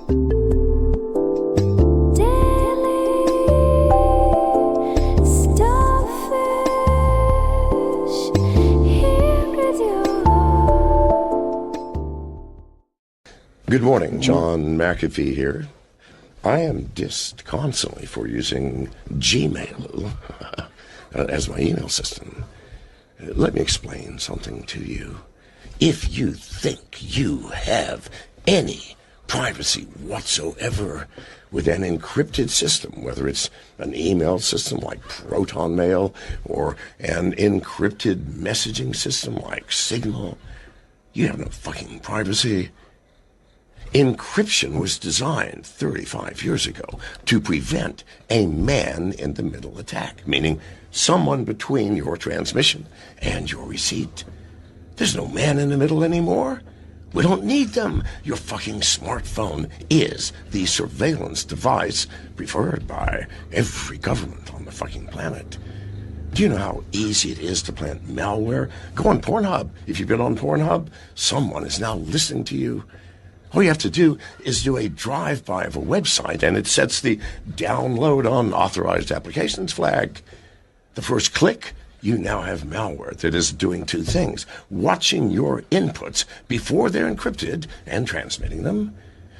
Good morning, John McAfee here. I am dissed constantly for using Gmail as my email system. Let me explain something to you. If you think you have any privacy whatsoever with an encrypted system, whether it's an email system like Proton Mail or an encrypted messaging system like Signal, you have no fucking privacy. Encryption was designed 35 years ago to prevent a man-in-the-middle attack, meaning someone between your transmission and your receipt. There's no man in the middle anymore. We don't need them. Your fucking smartphone is the surveillance device preferred by every government on the fucking planet. Do you know how easy it is to plant malware? Go on Pornhub. If you've been on Pornhub, someone is now listening to you. All you have to do is do a drive-by of a website, and it sets the download unauthorized applications flag. The first click, you now have malware that is doing two things: watching your inputs before they're encrypted and transmitting them,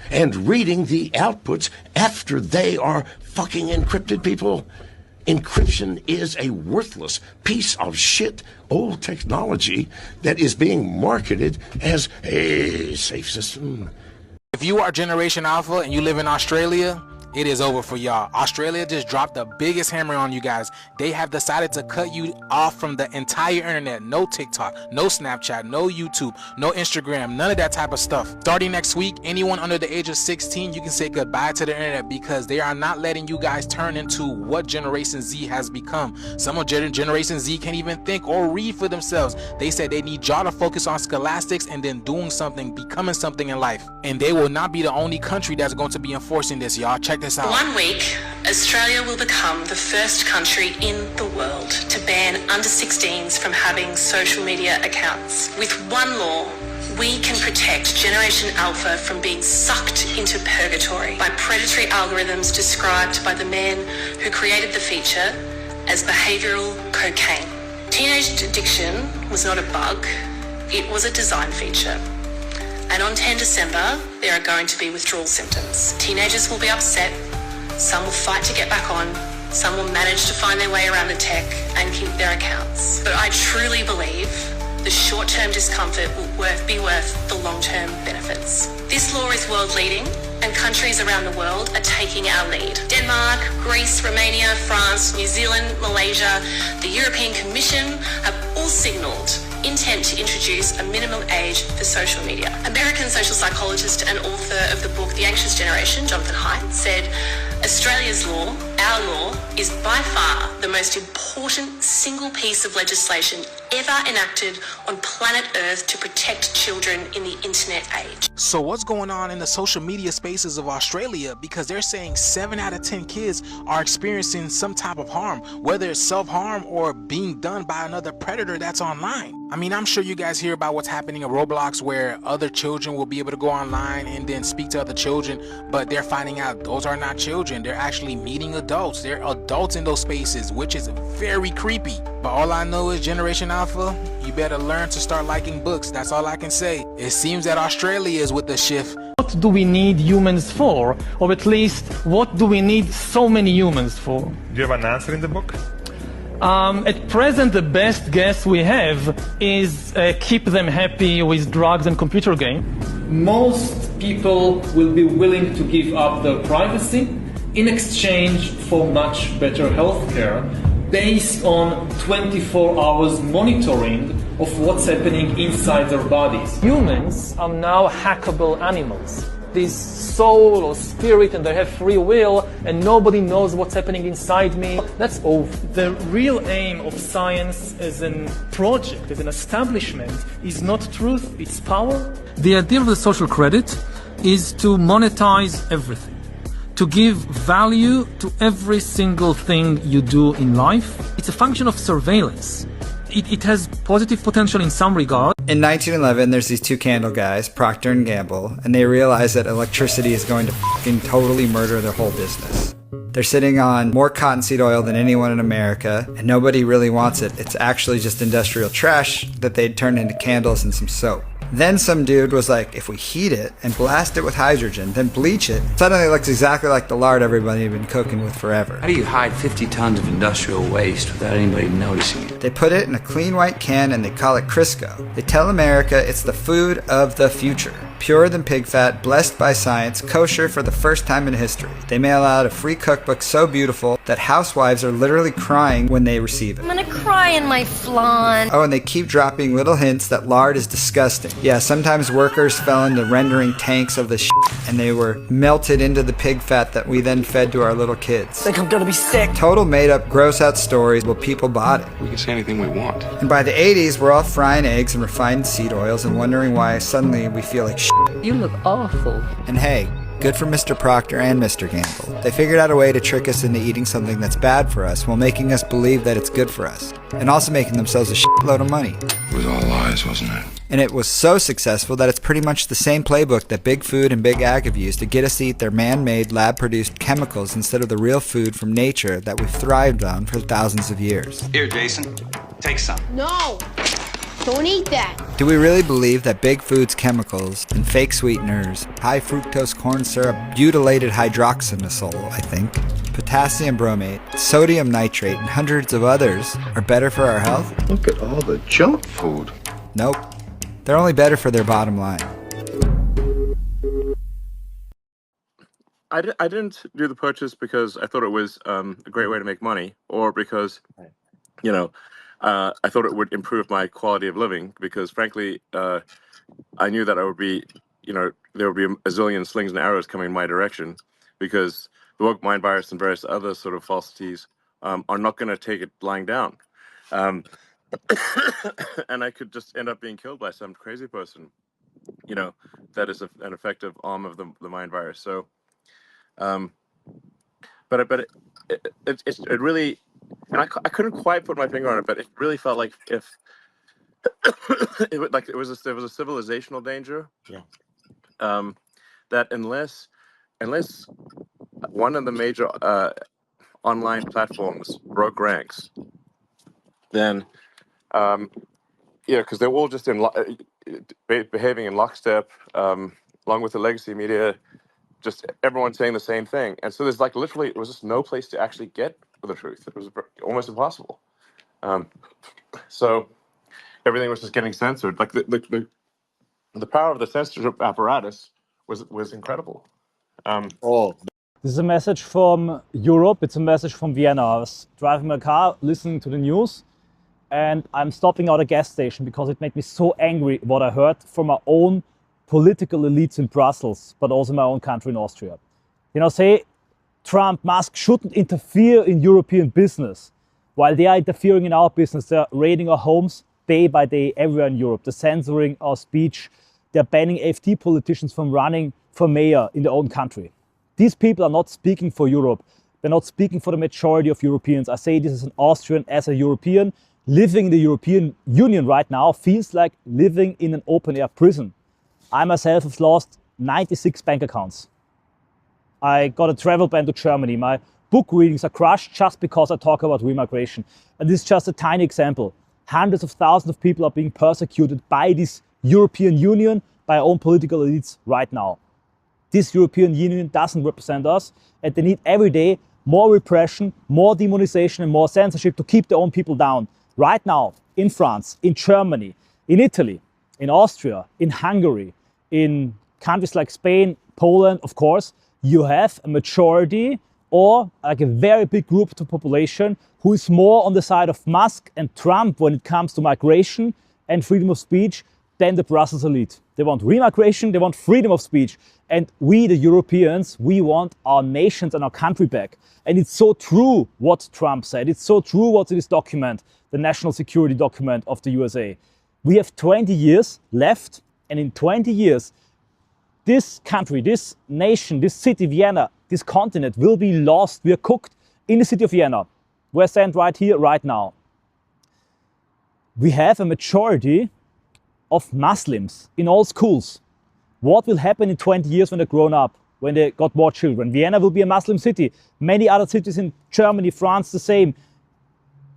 and reading the outputs after they are fucking encrypted, people. Encryption is a worthless piece of shit old technology that is being marketed as a safe system. If you are Generation Alpha and you live in Australia, it is over for y'all. Australia just dropped the biggest hammer on you guys. They have decided to cut you off from the entire internet. No TikTok, no Snapchat, no YouTube, no Instagram, none of that type of stuff. Starting next week, anyone under the age of 16, you can say goodbye to the internet because they are not letting you guys turn into what Generation Z has become. Some of Generation Z can't even think or read for themselves. They said they need y'all to focus on scholastics and then doing something, becoming something in life. And they will not be the only country that's going to be enforcing this, y'all. Check this out. 1 week, Australia will become the first country in the world to ban under 16s from having social media accounts. With one law, we can protect Generation Alpha from being sucked into purgatory by predatory algorithms described by the man who created the feature as behavioural cocaine. Teenage addiction was not a bug, it was a design feature. And on 10 December, there are going to be withdrawal symptoms. Teenagers will be upset, some will fight to get back on, some will manage to find their way around the tech and keep their accounts. But I truly believe the short-term discomfort will be worth the long-term benefits. This law is world-leading, and countries around the world are taking our lead. Denmark, Greece, Romania, France, New Zealand, Malaysia, the European Commission have all signalled intent to introduce a minimum age for social media. American social psychologist and author of the book The Anxious Generation, Jonathan Haidt, said, Australia's law, our law, is by far the most important single piece of legislation ever enacted on planet Earth to protect children in the internet age. So what's going on in the social media spaces of Australia? Because they're saying 7 out of 10 kids are experiencing some type of harm, whether it's self-harm or being done by another predator that's online. I mean, I'm sure you guys hear about what's happening in Roblox, where other children will be able to go online and then speak to other children, but they're finding out those are not children. They're actually meeting adults. They're adults in those spaces, which is very creepy. But all I know is Generation Alpha, you better learn to start liking books. That's all I can say. It seems that Australia is with the shift. What do we need humans for? Or at least, what do we need so many humans for? Do you have an answer in the book? At present, the best guess we have is keep them happy with drugs and computer games. Most people will be willing to give up their privacy in exchange for much better healthcare based on 24 hours monitoring of what's happening inside their bodies. Humans are now hackable animals. This soul or spirit, and they have free will, and nobody knows what's happening inside me. That's over. The real aim of science as a project, as an establishment, is not truth, it's power. The idea of the social credit is to monetize everything, to give value to every single thing you do in life. It's a function of surveillance. it has positive potential in some regard. In 1911, there's these two candle guys, Procter and Gamble, and they realize that electricity is going to fucking totally murder their whole business. They're sitting on more cottonseed oil than anyone in America, and nobody really wants it. It's actually just industrial trash that they'd turned into candles and some soap. Then some dude was like, if we heat it and blast it with hydrogen, then bleach it, suddenly it looks exactly like the lard everybody had been cooking with forever. How do you hide 50 tons of industrial waste without anybody noticing it? They put it in a clean white can and they call it Crisco. They tell America it's the food of the future. Purer than pig fat, blessed by science, kosher for the first time in history. They mail out a free cookbook so beautiful that housewives are literally crying when they receive it. I'm gonna cry in my flan. Oh, and they keep dropping little hints that lard is disgusting. Yeah, sometimes workers fell into rendering tanks of the shit and they were melted into the pig fat that we then fed to our little kids. Think I'm gonna be sick. Total made up, gross out stories, well, people bought it. We can say anything we want. And by the 80s, we're all frying eggs and refined seed oils and wondering why suddenly we feel like shit. You look awful. And hey, good for Mr. Procter and Mr. Gamble. They figured out a way to trick us into eating something that's bad for us while making us believe that it's good for us. And also making themselves a shitload of money. It was all lies, wasn't it? And it was so successful that it's pretty much the same playbook that Big Food and Big Ag have used to get us to eat their man-made, lab-produced chemicals instead of the real food from nature that we've thrived on for thousands of years. Here, Jason, take some. No! Don't eat that! Do we really believe that Big Food's chemicals and fake sweeteners, high fructose corn syrup, butylated hydroxynosol, I think, potassium bromate, sodium nitrate, and hundreds of others are better for our health? Look at all the junk food. Nope. They're only better for their bottom line. I didn't do the purchase because I thought it was a great way to make money, or because, you know, I thought it would improve my quality of living, because frankly, I knew that I would be, you know, there would be a zillion slings and arrows coming my direction, because the woke mind virus and various other sort of falsities are not going to take it lying down. And I could just end up being killed by some crazy person, you know, that is an effective arm of the mind virus. So, but it really, and I couldn't quite put my finger on it, but it really felt like if there was a civilizational danger. Yeah. That unless one of the major online platforms broke ranks, then yeah, because they're all just behaving in lockstep, along with the legacy media, just everyone saying the same thing, and so there's like literally it was just no place to actually get the truth. It was almost impossible. So everything was just getting censored. Like the power of the censorship apparatus was incredible. This is a message from Europe. It's a message from Vienna. I was driving my car, listening to the news, and I'm stopping at a gas station because it made me so angry what I heard from my own political elites in Brussels, but also my own country in Austria. You know, say Trump, Musk shouldn't interfere in European business. While they are interfering in our business, they're raiding our homes day by day everywhere in Europe. They're censoring our speech. They're banning AfD politicians from running for mayor in their own country. These people are not speaking for Europe. They're not speaking for the majority of Europeans. I say this as an Austrian, as a European. Living in the European Union right now feels like living in an open-air prison. I myself have lost 96 bank accounts. I got a travel ban to Germany. My book readings are crushed just because I talk about remigration. And this is just a tiny example. Hundreds of thousands of people are being persecuted by this European Union, by our own political elites right now. This European Union doesn't represent us, and they need every day more repression, more demonization, and more censorship to keep their own people down. Right now, in France, in Germany, in Italy, in Austria, in Hungary, in countries like Spain, Poland, of course, you have a majority or like a very big group of the population who is more on the side of Musk and Trump when it comes to migration and freedom of speech than the Brussels elite. They want remigration, they want freedom of speech. And we, the Europeans, we want our nations and our country back. And it's so true what Trump said. It's so true what's in this document, the national security document of the USA. We have 20 years left, and in 20 years, this country, this nation, this city, Vienna, this continent will be lost. We are cooked in the city of Vienna. We're stand right here, right now. we have a majority of Muslims in all schools. What will happen in 20 years when they're grown up, when they got more children? Vienna will be a Muslim city. Many other cities in Germany, France, the same.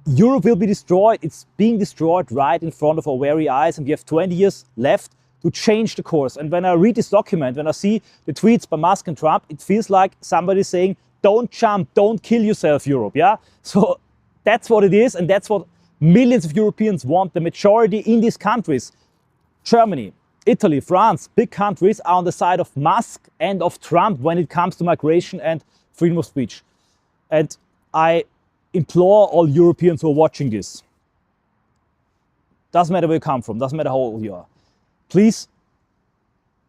Europe will be destroyed. It's being destroyed right in front of our very eyes, and we have 20 years left to change the course. And when I read this document, when I see the tweets by Musk and Trump, it feels like somebody saying, don't jump, don't kill yourself, Europe, yeah? So that's what it is, and that's what millions of Europeans want. The majority in these countries, Germany, Italy, France, big countries, are on the side of Musk and of Trump when it comes to migration and freedom of speech. And I implore all Europeans who are watching this, doesn't matter where you come from, doesn't matter how old you are, please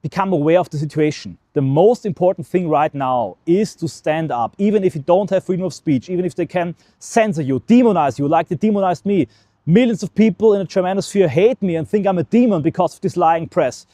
become aware of the situation. The most important thing right now is to stand up, even if you don't have freedom of speech, even if they can censor you, demonize you like they demonized me. Millions of people in the German sphere hate me and think I'm a demon because of this lying press.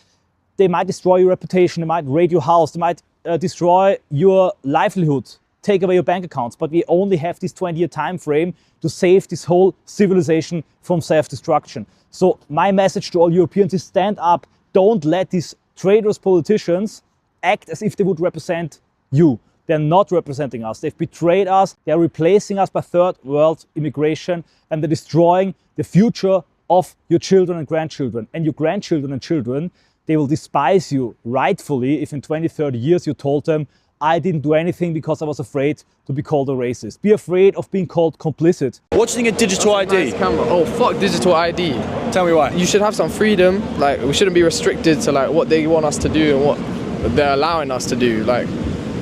They might destroy your reputation, they might raid your house, they might destroy your livelihood, take away your bank accounts, but we only have this 20-year time frame to save this whole civilization from self-destruction. So my message to all Europeans is stand up. Don't let these traitorous politicians act as if they would represent you. They're not representing us. They've betrayed us. They're replacing us by third world immigration, and they're destroying the future of your children and grandchildren. And your grandchildren and children, they will despise you rightfully if in 20, 30 years you told them, I didn't do anything because I was afraid to be called a racist. Be afraid of being called complicit. What do you think of digital ID? Nice camera. Oh, fuck digital ID. Tell me why. You should have some freedom. Like, we shouldn't be restricted to like what they want us to do and what they're allowing us to do. Like,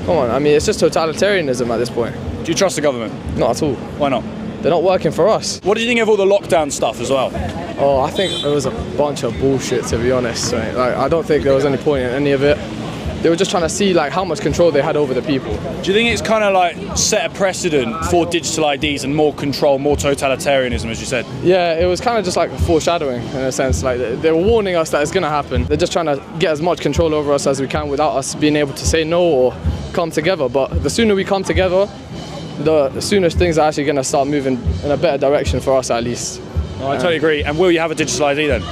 come on, I mean, it's just totalitarianism at this point. Do you trust the government? Not at all. Why not? They're not working for us. What did you think of all the lockdown stuff as well? Oh, I think it was a bunch of bullshit, to be honest. Right? Like, I don't think there was any point in any of it. They were just trying to see like how much control they had over the people. Do you think it's kind of like set a precedent for digital IDs and more control, more totalitarianism, as you said? Yeah, it was kind of just like foreshadowing in a sense. Like they were warning us that it's going to happen. They're just trying to get as much control over us as we can without us being able to say no or come together. But the sooner we come together, the sooner things are actually going to start moving in a better direction for us at least. Oh, I totally agree. And will you have a digital ID then?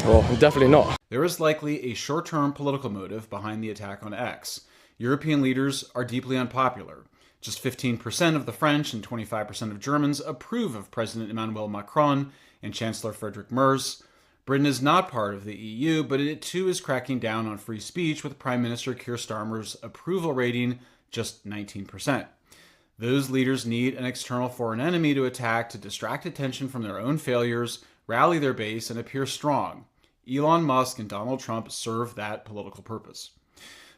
Well, definitely not. There is likely a short-term political motive behind the attack on X. European leaders are deeply unpopular. Just 15% of the French and 25% of Germans approve of President Emmanuel Macron and Chancellor Friedrich Merz. Britain is not part of the EU, but it too is cracking down on free speech, with Prime Minister Keir Starmer's approval rating just 19%. Those leaders need an external foreign enemy to attack to distract attention from their own failures, rally their base, and appear strong. Elon Musk and Donald Trump serve that political purpose.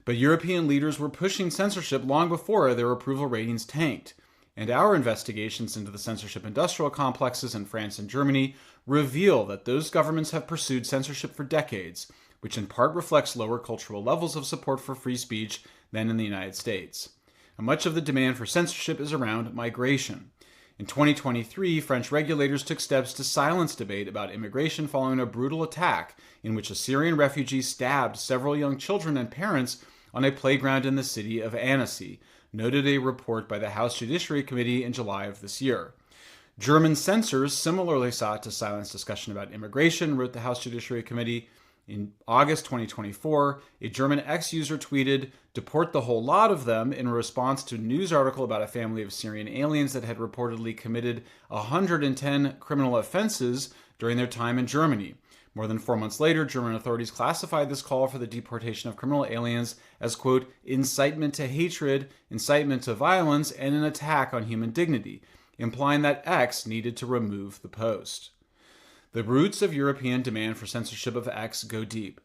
But European leaders were pushing censorship long before their approval ratings tanked. And our investigations into the censorship industrial complexes in France and Germany reveal that those governments have pursued censorship for decades, which in part reflects lower cultural levels of support for free speech than in the United States. And much of the demand for censorship is around migration. In 2023, French regulators took steps to silence debate about immigration following a brutal attack in which a Syrian refugee stabbed several young children and parents on a playground in the city of Annecy, noted a report by the House Judiciary Committee in July of this year. German censors similarly sought to silence discussion about immigration, wrote the House Judiciary Committee. In August 2024, a German X-user tweeted, "Deport the whole lot of them," in response to a news article about a family of Syrian aliens that had reportedly committed 110 criminal offenses during their time in Germany. More than 4 months later, German authorities classified this call for the deportation of criminal aliens as, quote, incitement to hatred, incitement to violence, and an attack on human dignity, implying that X needed to remove the post. The roots of European demand for censorship of X go deep.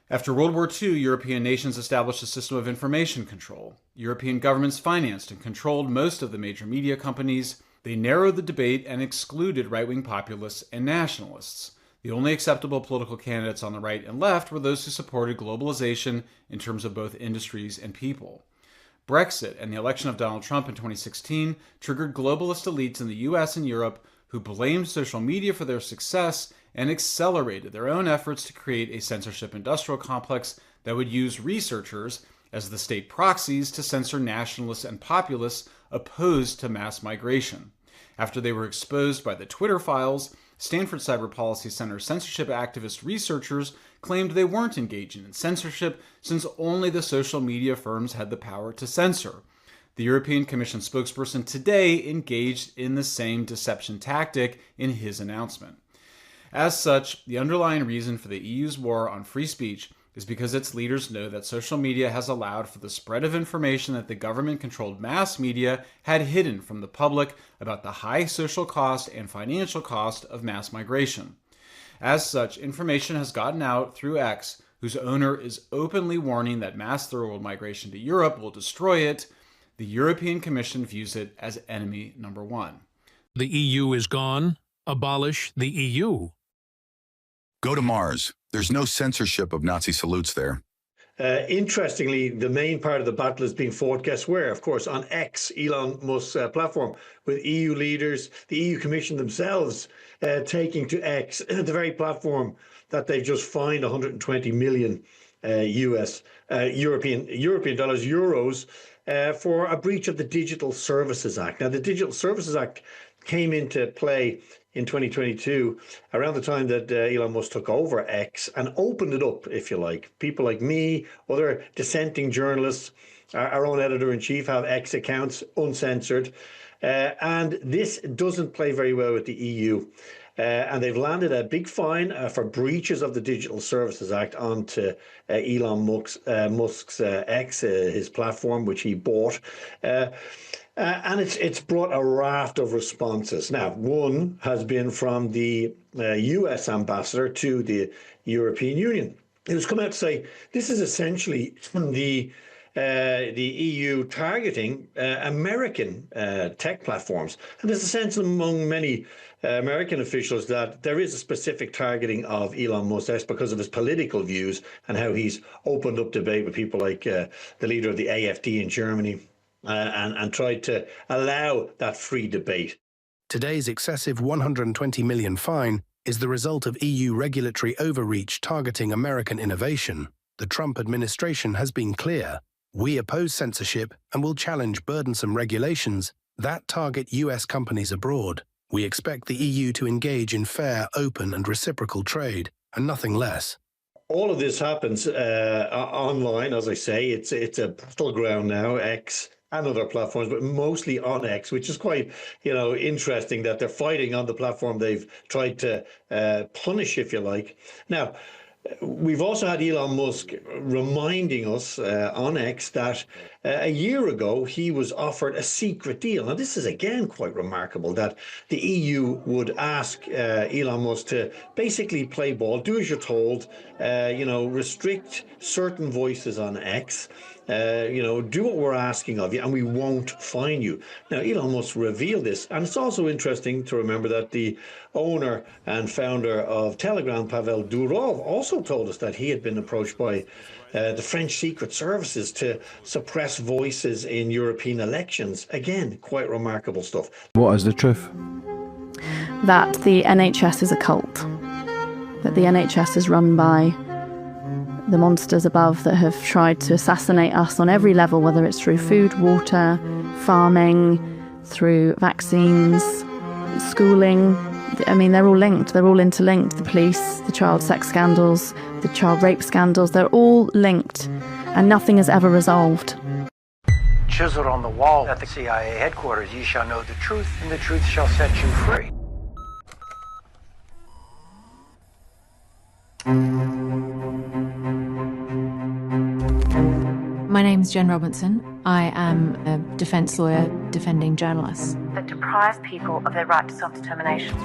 After World War II, European nations established a system of information control. European governments financed and controlled most of the major media companies. They narrowed the debate and excluded right-wing populists and nationalists. The only acceptable political candidates on the right and left were those who supported globalization in terms of both industries and people. Brexit and the election of Donald Trump in 2016 triggered globalist elites in the US and Europe who blamed social media for their success and accelerated their own efforts to create a censorship industrial complex that would use researchers as the state proxies to censor nationalists and populists opposed to mass migration. After they were exposed by the Twitter files, Stanford Cyber Policy Center censorship activist researchers claimed they weren't engaging in censorship since only the social media firms had the power to censor. The European Commission spokesperson today engaged in the same deception tactic in his announcement. As such, the underlying reason for the EU's war on free speech is because its leaders know that social media has allowed for the spread of information that the government-controlled mass media had hidden from the public about the high social cost and financial cost of mass migration. As such, information has gotten out through X, whose owner is openly warning that mass third-world migration to Europe will destroy it. The European Commission views it as enemy number one. The EU is gone. Abolish the EU. Go to Mars. There's no censorship of Nazi salutes there. Interestingly, the main part of the battle is being fought, guess where? Of course, on X, Elon Musk's platform, with EU leaders, the EU Commission themselves taking to X, the very platform that they've just fined 120 million European dollars, euros, for a breach of the Digital Services Act. Now, the Digital Services Act came into play in 2022, around the time that Elon Musk took over X and opened it up, if you like. People like me, other dissenting journalists, our own editor-in-chief have X accounts, uncensored. And this doesn't play very well with the EU. And they've landed a big fine for breaches of the Digital Services Act onto Elon Musk's X, his platform, which he bought. And it's brought a raft of responses. Now, one has been from the US ambassador to the European Union, who's come out to say this is essentially the EU targeting American tech platforms. And there's a sense among many American officials that there is a specific targeting of Elon Musk because of his political views and how he's opened up debate with people like the leader of the AfD in Germany. And tried to allow that free debate. Today's excessive 120 million fine is the result of EU regulatory overreach targeting American innovation. The Trump administration has been clear. We oppose censorship and will challenge burdensome regulations that target US companies abroad. We expect the EU to engage in fair, open and reciprocal trade, and nothing less. All of this happens online, as I say. It's a battleground now, X, and other platforms, but mostly on X, which is quite, interesting that they're fighting on the platform they've tried to punish, if you like. Now, we've also had Elon Musk reminding us on X that a year ago he was offered a secret deal. Now, this is again quite remarkable that the EU would ask Elon Musk to basically play ball, do as you're told, restrict certain voices on X. Do what we're asking of you and we won't fine you. Now, Elon Musk revealed this. And it's also interesting to remember that the owner and founder of Telegram, Pavel Durov, also told us that he had been approached by the French Secret Services to suppress voices in European elections. Again, quite remarkable stuff. What is the truth? That the NHS is a cult. That the NHS is run by the monsters above that have tried to assassinate us on every level, whether it's through food, water, farming, through vaccines, schooling. I mean, they're all linked. They're all interlinked. The police, the child sex scandals, the child rape scandals, they're all linked, and nothing is ever resolved. Chiseled on the wall at the CIA headquarters, ye shall know the truth, and the truth shall set you free. My name's Jen Robinson. I am a defence lawyer defending journalists that deprive people of their right to self-determination.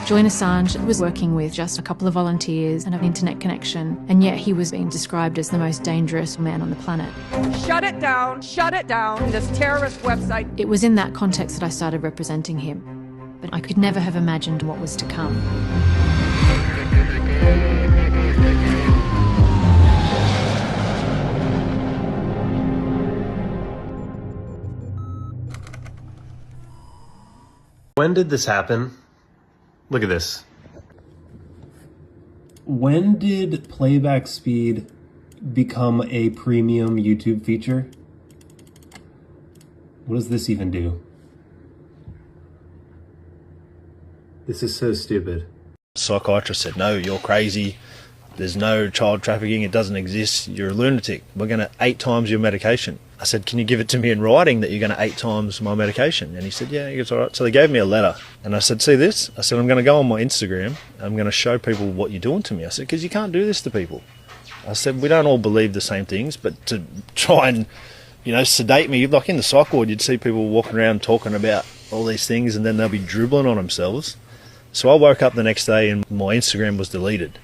Julian Assange was working with just a couple of volunteers and an internet connection, and yet he was being described as the most dangerous man on the planet. Shut it down, this terrorist website. It was in that context that I started representing him, but I could never have imagined what was to come. When did this happen? Look at this. When did playback speed become a premium YouTube feature? What does this even do? This is so stupid. Psychiatrist said, no, you're crazy. There's no child trafficking. It doesn't exist. You're a lunatic. We're going to 8 times your medication. I said, can you give it to me in writing that you're going to 8 times my medication? And he said, yeah, it's all right. So they gave me a letter. And I said, see this? I said, I'm going to go on my Instagram. I'm going to show people what you're doing to me. I said, because you can't do this to people. I said, we don't all believe the same things, but to try and, sedate me, like in the psych ward, you'd see people walking around talking about all these things and then they'll be dribbling on themselves. So I woke up the next day and my Instagram was deleted.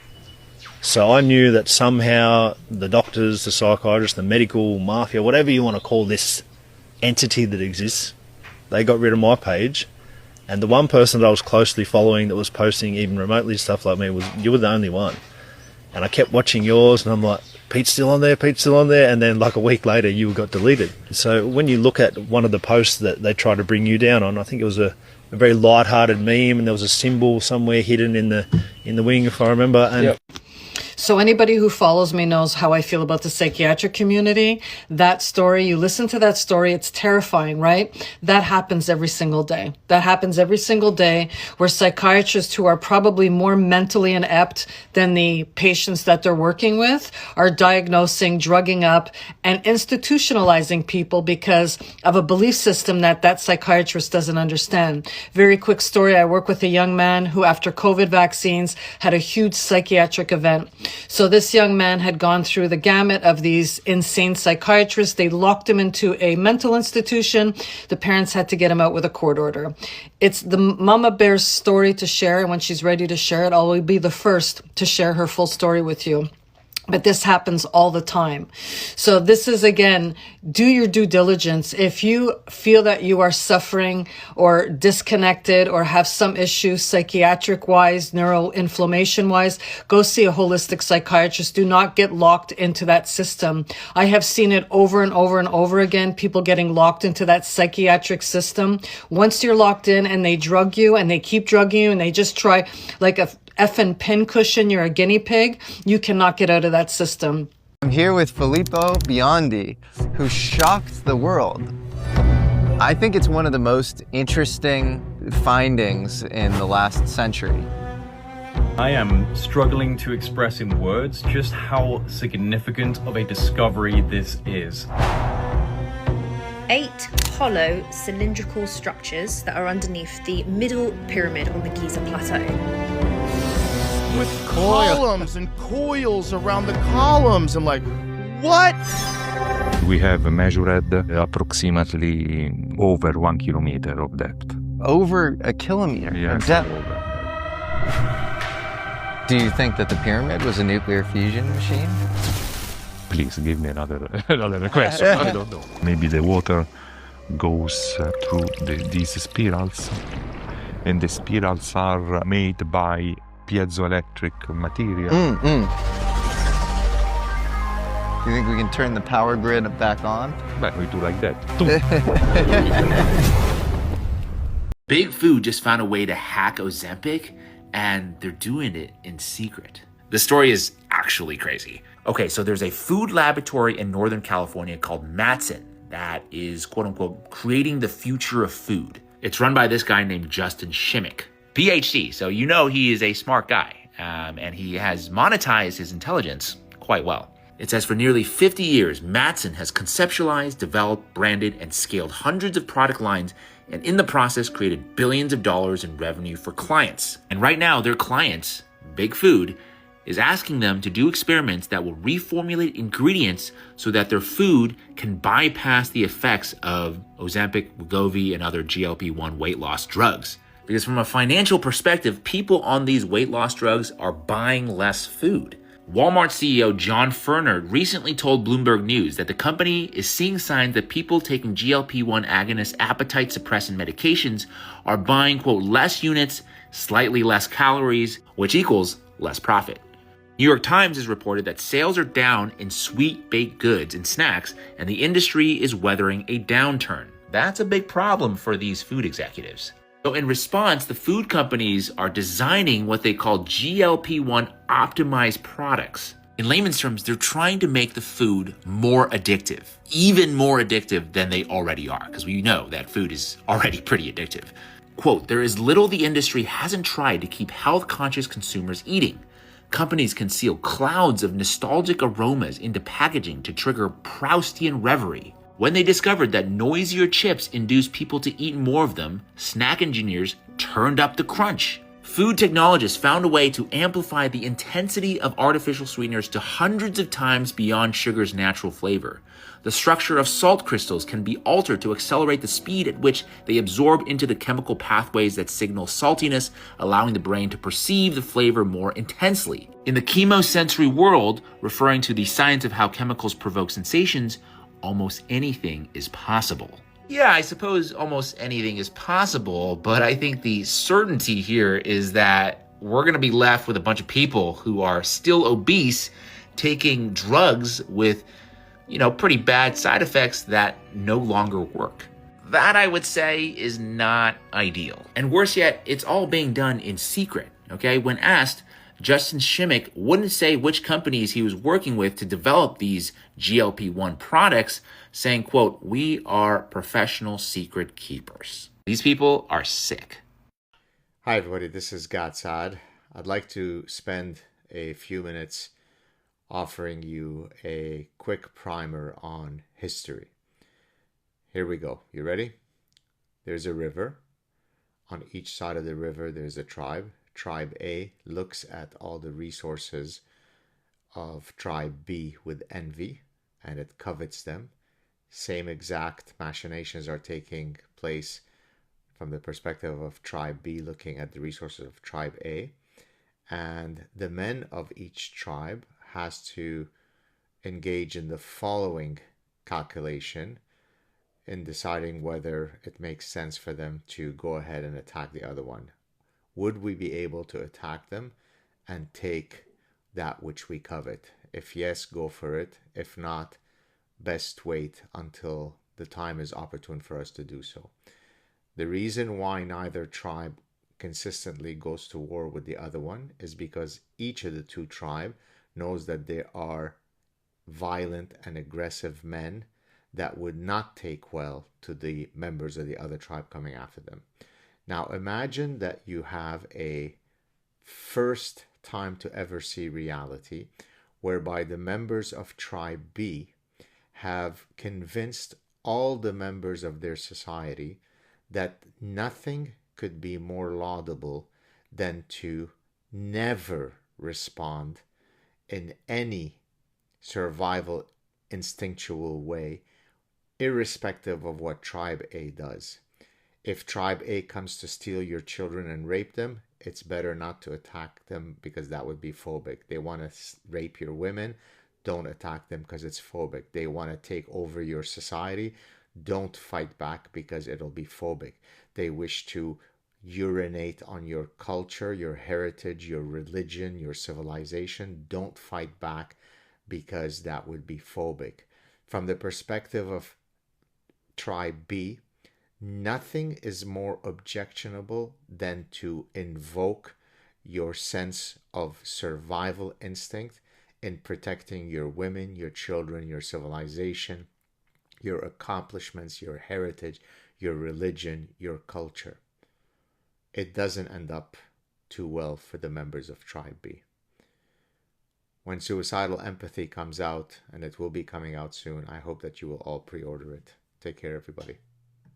So I knew that somehow the doctors, the psychiatrists, the medical mafia, whatever you want to call this entity that exists, they got rid of my page. And the one person that I was closely following that was posting even remotely stuff like me you were the only one. And I kept watching yours and I'm like, Pete's still on there, Pete's still on there. And then like a week later, you got deleted. So when you look at one of the posts that they try to bring you down on, I think it was a very light-hearted meme and there was a symbol somewhere hidden in the wing, if I remember. And yep. So anybody who follows me knows how I feel about the psychiatric community. That story, you listen to that story, it's terrifying, right? That happens every single day. That happens every single day where psychiatrists who are probably more mentally inept than the patients that they're working with are diagnosing, drugging up, and institutionalizing people because of a belief system that psychiatrist doesn't understand. Very quick story. I work with a young man who, after COVID vaccines, had a huge psychiatric event. So this young man had gone through the gamut of these insane psychiatrists. They locked him into a mental institution. The parents had to get him out with a court order. It's the mama bear's story to share, and when she's ready to share it, I'll be the first to share her full story with you. But this happens all the time. So this is, again, do your due diligence. If you feel that you are suffering or disconnected or have some issues psychiatric-wise, neuroinflammation-wise, go see a holistic psychiatrist. Do not get locked into that system. I have seen it over and over and over again, people getting locked into that psychiatric system. Once you're locked in and they drug you and they keep drugging you and they just try like a effing pincushion, you're a guinea pig, you cannot get out of that system. I'm here with Filippo Biondi, who shocked the world. I think it's one of the most interesting findings in the last century. I am struggling to express in words just how significant of a discovery this is. 8 hollow cylindrical structures that are underneath the middle pyramid on the Giza Plateau. With columns and coils around the columns. I'm like, what? We have measured approximately over 1 kilometer of depth. Over a kilometer of depth? Do you think that the pyramid was a nuclear fusion machine? Please give me another question. I don't know. Maybe the water goes through these spirals, and the spirals are made by piezoelectric material. You think we can turn the power grid back on? But we do like that. Big Food just found a way to hack Ozempic, and they're doing it in secret. The story is actually crazy. Okay, so there's a food laboratory in Northern California called Matson that is, quote unquote, creating the future of food. It's run by this guy named Justin Shimmick, PhD, so you know he is a smart guy, and he has monetized his intelligence quite well. It says for nearly 50 years, Matson has conceptualized, developed, branded, and scaled hundreds of product lines, and in the process created billions of dollars in revenue for clients. And right now, their clients, Big Food, is asking them to do experiments that will reformulate ingredients so that their food can bypass the effects of Ozempic, Wegovy, and other GLP-1 weight loss drugs. Because from a financial perspective, people on these weight loss drugs are buying less food. Walmart CEO John Furner recently told Bloomberg News that the company is seeing signs that people taking GLP-1 agonist appetite suppressant medications are buying, quote, less units, slightly less calories, which equals less profit. New York Times has reported that sales are down in sweet baked goods and snacks, and the industry is weathering a downturn. That's a big problem for these food executives. So in response, the food companies are designing what they call GLP-1 optimized products. In layman's terms, they're trying to make the food more addictive, even more addictive than they already are, because we know that food is already pretty addictive. Quote, there is little the industry hasn't tried to keep health-conscious consumers eating. Companies conceal clouds of nostalgic aromas into packaging to trigger Proustian reverie. When they discovered that noisier chips induced people to eat more of them, snack engineers turned up the crunch. Food technologists found a way to amplify the intensity of artificial sweeteners to hundreds of times beyond sugar's natural flavor. The structure of salt crystals can be altered to accelerate the speed at which they absorb into the chemical pathways that signal saltiness, allowing the brain to perceive the flavor more intensely. In the chemosensory world, referring to the science of how chemicals provoke sensations, almost anything is possible. Yeah, I suppose almost anything is possible, but I think the certainty here is that we're going to be left with a bunch of people who are still obese taking drugs with, pretty bad side effects that no longer work. That, I would say, is not ideal. And worse yet, it's all being done in secret, okay? When asked, Justin Shimmick wouldn't say which companies he was working with to develop these GLP-1 products, saying, quote, we are professional secret keepers. These people are sick. Hi, everybody. This is Gatsad. I'd like to spend a few minutes offering you a quick primer on history. Here we go. You ready? There's a river. On each side of the river, there's a tribe. Tribe A looks at all the resources of Tribe B with envy, and it covets them. Same exact machinations are taking place from the perspective of Tribe B looking at the resources of Tribe A. And the men of each tribe has to engage in the following calculation in deciding whether it makes sense for them to go ahead and attack the other one. Would we be able to attack them and take that which we covet? If yes, go for it. If not, best wait until the time is opportune for us to do so. The reason why neither tribe consistently goes to war with the other one is because each of the two tribes knows that there are violent and aggressive men that would not take well to the members of the other tribe coming after them. Now imagine that you have a first time to ever see reality whereby the members of Tribe B have convinced all the members of their society that nothing could be more laudable than to never respond in any survival instinctual way, irrespective of what Tribe A does. If Tribe A comes to steal your children and rape them, it's better not to attack them because that would be phobic. They want to rape your women, don't attack them because it's phobic. They want to take over your society, don't fight back because it'll be phobic. They wish to urinate on your culture, your heritage, your religion, your civilization. Don't fight back because that would be phobic. From the perspective of Tribe B, nothing is more objectionable than to invoke your sense of survival instinct in protecting your women, your children, your civilization, your accomplishments, your heritage, your religion, your culture. It doesn't end up too well for the members of Tribe B. When Suicidal Empathy comes out, and it will be coming out soon, I hope that you will all pre-order it. Take care, everybody.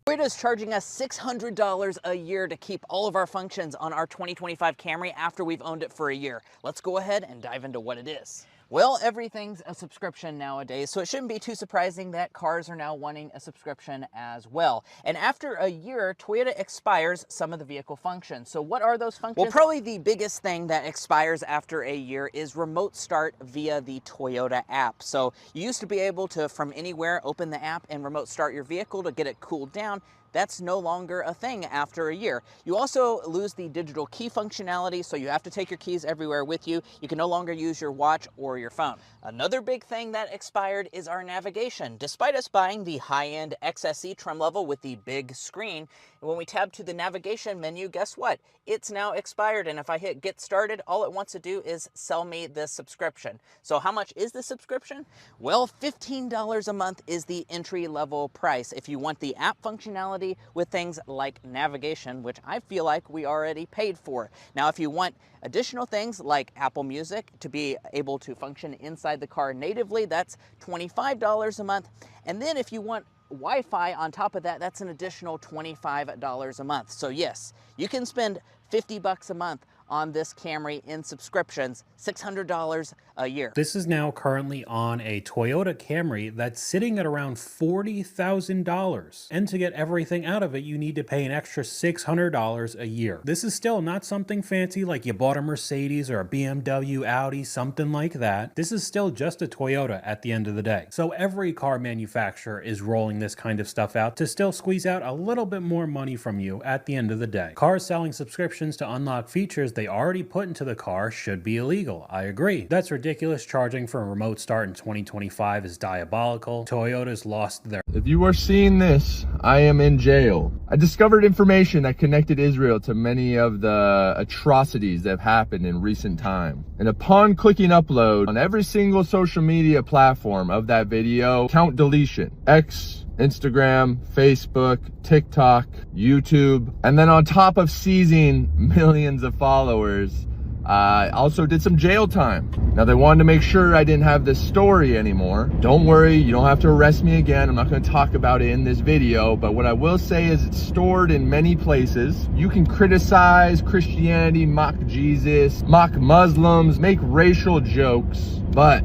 Toyota's charging us $600 a year to keep all of our functions on our 2025 Camry after we've owned it for a year. Let's go ahead and dive into what it is. Well, everything's a subscription nowadays, so it shouldn't be too surprising that cars are now wanting a subscription as well. And after a year, Toyota expires some of the vehicle functions. So what are those functions? Well, probably the biggest thing that expires after a year is remote start via the Toyota app. So you used to be able to, from anywhere, open the app and remote start your vehicle to get it cooled down. That's no longer a thing after a year. You also lose the digital key functionality, so you have to take your keys everywhere with you. You can no longer use your watch or your phone. Another big thing that expired is our navigation. Despite us buying the high-end XSE trim level with the big screen, when we tab to the navigation menu, guess what? It's now expired, and if I hit get started, all it wants to do is sell me this subscription. So how much is the subscription? Well, $15 a month is the entry-level price. If you want the app functionality security with things like navigation, which I feel like we already paid for. Now, if you want additional things like Apple Music to be able to function inside the car natively, that's $25 a month. And then if you want Wi-Fi on top of that, that's an additional $25 a month. So yes, you can spend $50 a month on this Camry in subscriptions, $600 a year. This is now currently on a Toyota Camry that's sitting at around $40,000. And to get everything out of it, you need to pay an extra $600 a year. This is still not something fancy like you bought a Mercedes or a BMW, Audi, something like that. This is still just a Toyota at the end of the day. So every car manufacturer is rolling this kind of stuff out to still squeeze out a little bit more money from you at the end of the day. Cars selling subscriptions to unlock features they already put into the car should be illegal. I agree. That's ridiculous. Charging for a remote start in 2025 is diabolical. Toyota's lost their... If you are seeing this, I am in jail. I discovered information that connected Israel to many of the atrocities that have happened in recent time. And upon clicking upload on every single social media platform of that video, count deletion. X, Instagram, Facebook, TikTok, YouTube, and then on top of seizing millions of followers, I also did some jail time. Now they wanted to make sure I didn't have this story anymore. Don't worry, you don't have to arrest me again. I'm not going to talk about it in this video, but what I will say is it's stored in many places. You can criticize Christianity, mock Jesus, mock Muslims, make racial jokes, but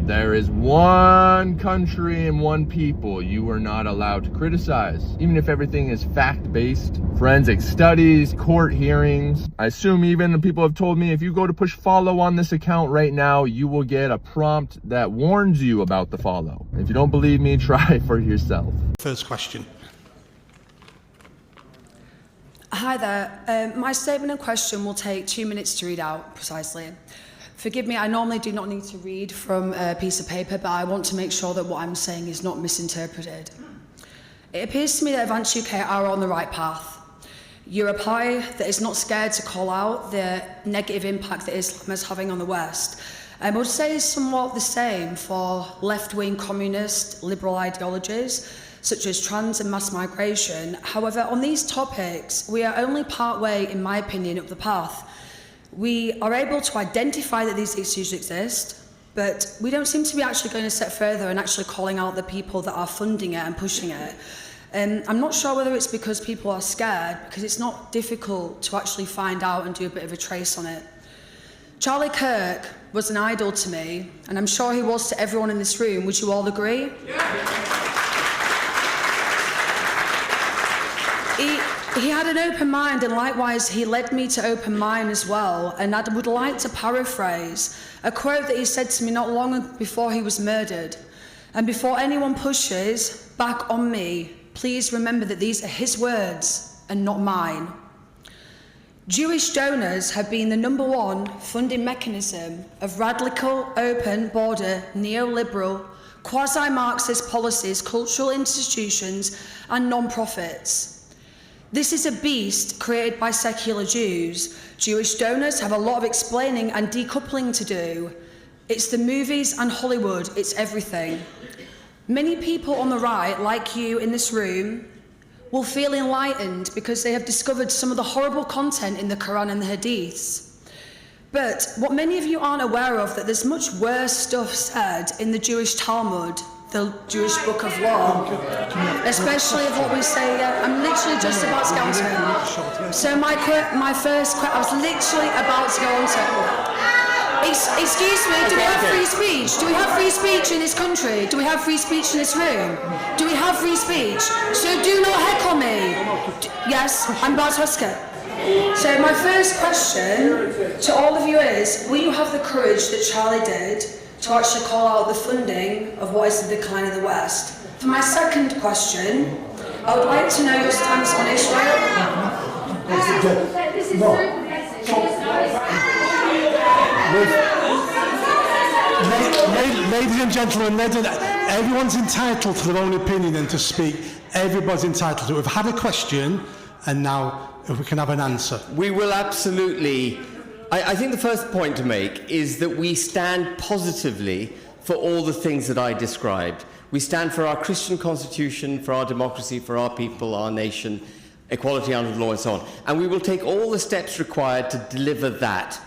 there is one country and one people you are not allowed to criticize, even if everything is fact-based. Forensic studies, court hearings. I assume even the people have told me if you go to push follow on this account right now, you will get a prompt that warns you about the follow. If you don't believe me, try for yourself. First question. Hi there. My statement and question will take 2 minutes to read out precisely. Forgive me, I normally do not need to read from a piece of paper, but I want to make sure that what I'm saying is not misinterpreted. It appears to me that Advance UK are on the right path. You're a party that is not scared to call out the negative impact that Islam is having on the West. I would say somewhat the same for left-wing communist liberal ideologies, such as trans and mass migration. However, on these topics, we are only part-way, in my opinion, up the path. We are able to identify that these issues exist, but we don't seem to be actually going a step further and actually calling out the people that are funding it and pushing it. I'm not sure whether it's because people are scared, because it's not difficult to actually find out and do a bit of a trace on it. Charlie Kirk was an idol to me, and I'm sure he was to everyone in this room. Would you all agree? He had an open mind, and likewise he led me to open mine as well. And I would like to paraphrase a quote that he said to me not long before he was murdered. And before anyone pushes back on me, please remember that these are his words and not mine. Jewish donors have been the #1 funding mechanism of radical, open border, neoliberal, quasi-Marxist policies, cultural institutions and non-profits. This is a beast created by secular Jews. Jewish donors have a lot of explaining and decoupling to do. It's the movies and Hollywood, it's everything. Many people on the right, like you in this room, will feel enlightened because they have discovered some of the horrible content in the Quran and the Hadiths. But what many of you aren't aware of, that there's much worse stuff said in the Jewish Talmud, the Jewish Book of Law, especially of what we say. I'm literally just about to go on to it. So my first question, I was literally about to go on to it. Excuse me, do we have free speech? Do we have free speech in this country? Do we have free speech in this room? Do we have free speech? So do not heckle me. Yes, I'm about to ask it. So my first question to all of you is, will you have the courage that Charlie did to actually call out the funding of what is the decline of the West? For my second question, I would like to know your stance on Israel. Ladies and gentlemen, everyone's entitled to their own opinion and to speak. Everybody's entitled to it. We've had a question, and now if we can have an answer. We will absolutely. I think the first point to make is that we stand positively for all the things that I described. We stand for our Christian constitution, for our democracy, for our people, our nation, equality under the law and so on. And we will take all the steps required to deliver that.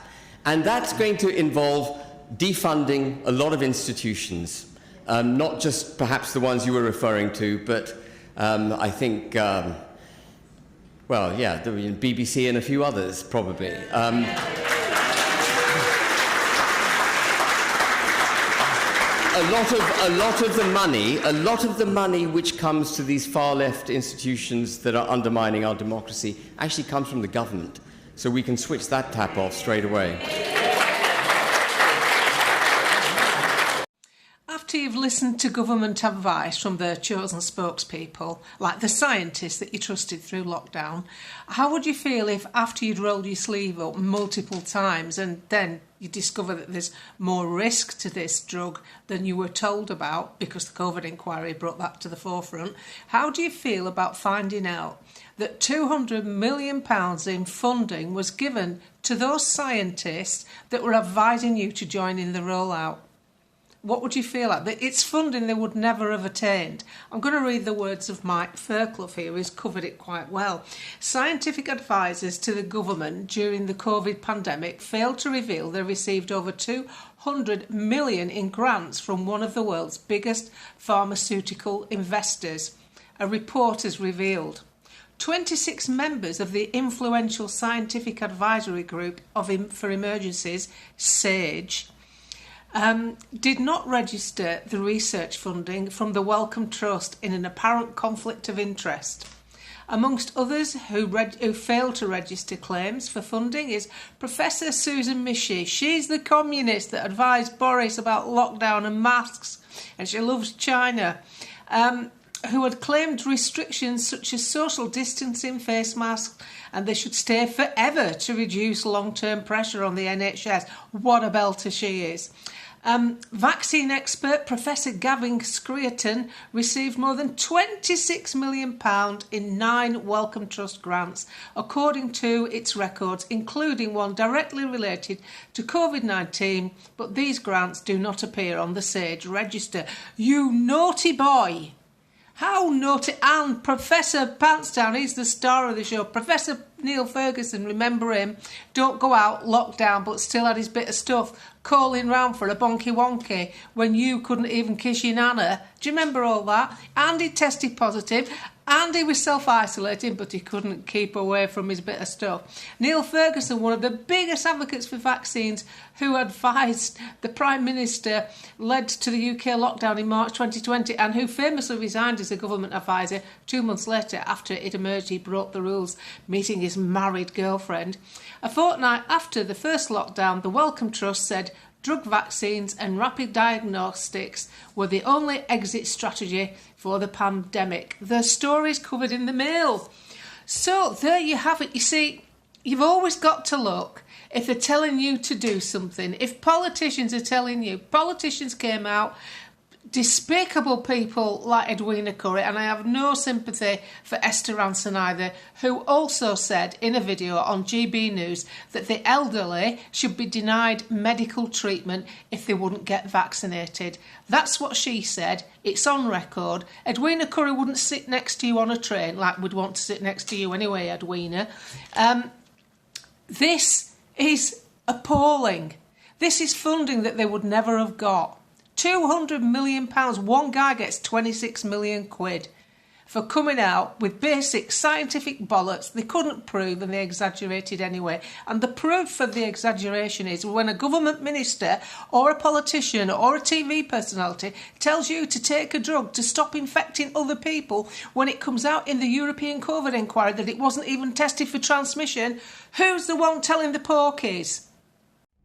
And that's going to involve defunding a lot of institutions, not just perhaps the ones you were referring to, but I think, the BBC and a few others, probably. A lot of the money which comes to these far left institutions that are undermining our democracy actually comes from the government. So we can switch that tap off straight away. After you've listened to government advice from their chosen spokespeople, like the scientists that you trusted through lockdown, how would you feel if after you'd rolled your sleeve up multiple times and then you discover that there's more risk to this drug than you were told about because the COVID inquiry brought that to the forefront? How do you feel about finding out that £200 million in funding was given to those scientists that were advising you to join in the rollout? What would you feel like? It's funding they would never have attained. I'm going to read the words of Mike Fairclough here, who's covered it quite well. Scientific advisors to the government during the COVID pandemic failed to reveal they received over 200 million in grants from one of the world's biggest pharmaceutical investors, a report has revealed. 26 members of the influential Scientific Advisory Group for Emergencies, SAGE, did not register the research funding from the Wellcome Trust in an apparent conflict of interest. Amongst others who failed to register claims for funding is Professor Susan Michie. She's the communist that advised Boris about lockdown and masks, and she loves China, who had claimed restrictions such as social distancing, face masks, and they should stay forever to reduce long-term pressure on the NHS. What a belter she is. Vaccine expert Professor Gavin Screaton received more than £26 million in 9 Wellcome Trust grants, according to its records, including one directly related to COVID-19, but these grants do not appear on the SAGE register. You naughty boy! How naughty. And Professor Pantsdown, he's the star of the show. Professor Neil Ferguson, remember him? Don't go out, lockdown, but still had his bit of stuff, calling round for a bonky wonky when you couldn't even kiss your nana. Do you remember all that? And he tested positive, and he was self-isolating, but he couldn't keep away from his bit of stuff. Neil Ferguson, one of the biggest advocates for vaccines, who advised the Prime Minister, led to the UK lockdown in March 2020, and who famously resigned as a government advisor 2 months later after it emerged he broke the rules, meeting his married girlfriend. A fortnight after the first lockdown, the Wellcome Trust said drug vaccines and rapid diagnostics were the only exit strategy for the pandemic. The story's covered in the Mail. So there you have it. You see, you've always got to look if they're telling you to do something. If politicians are telling you, politicians came out, despicable people like Edwina Curry, and I have no sympathy for Esther Ranson either, who also said in a video on GB News that the elderly should be denied medical treatment if they wouldn't get vaccinated. That's what she said. It's on record. Edwina Curry wouldn't sit next to you on a train like we'd want to sit next to you anyway, Edwina. This is appalling. This is funding that they would never have got. £200 million. One guy gets 26 million quid for coming out with basic scientific bollocks they couldn't prove and they exaggerated anyway. And the proof for the exaggeration is when a government minister or a politician or a TV personality tells you to take a drug to stop infecting other people when it comes out in the European COVID inquiry that it wasn't even tested for transmission. Who's the one telling the porkies?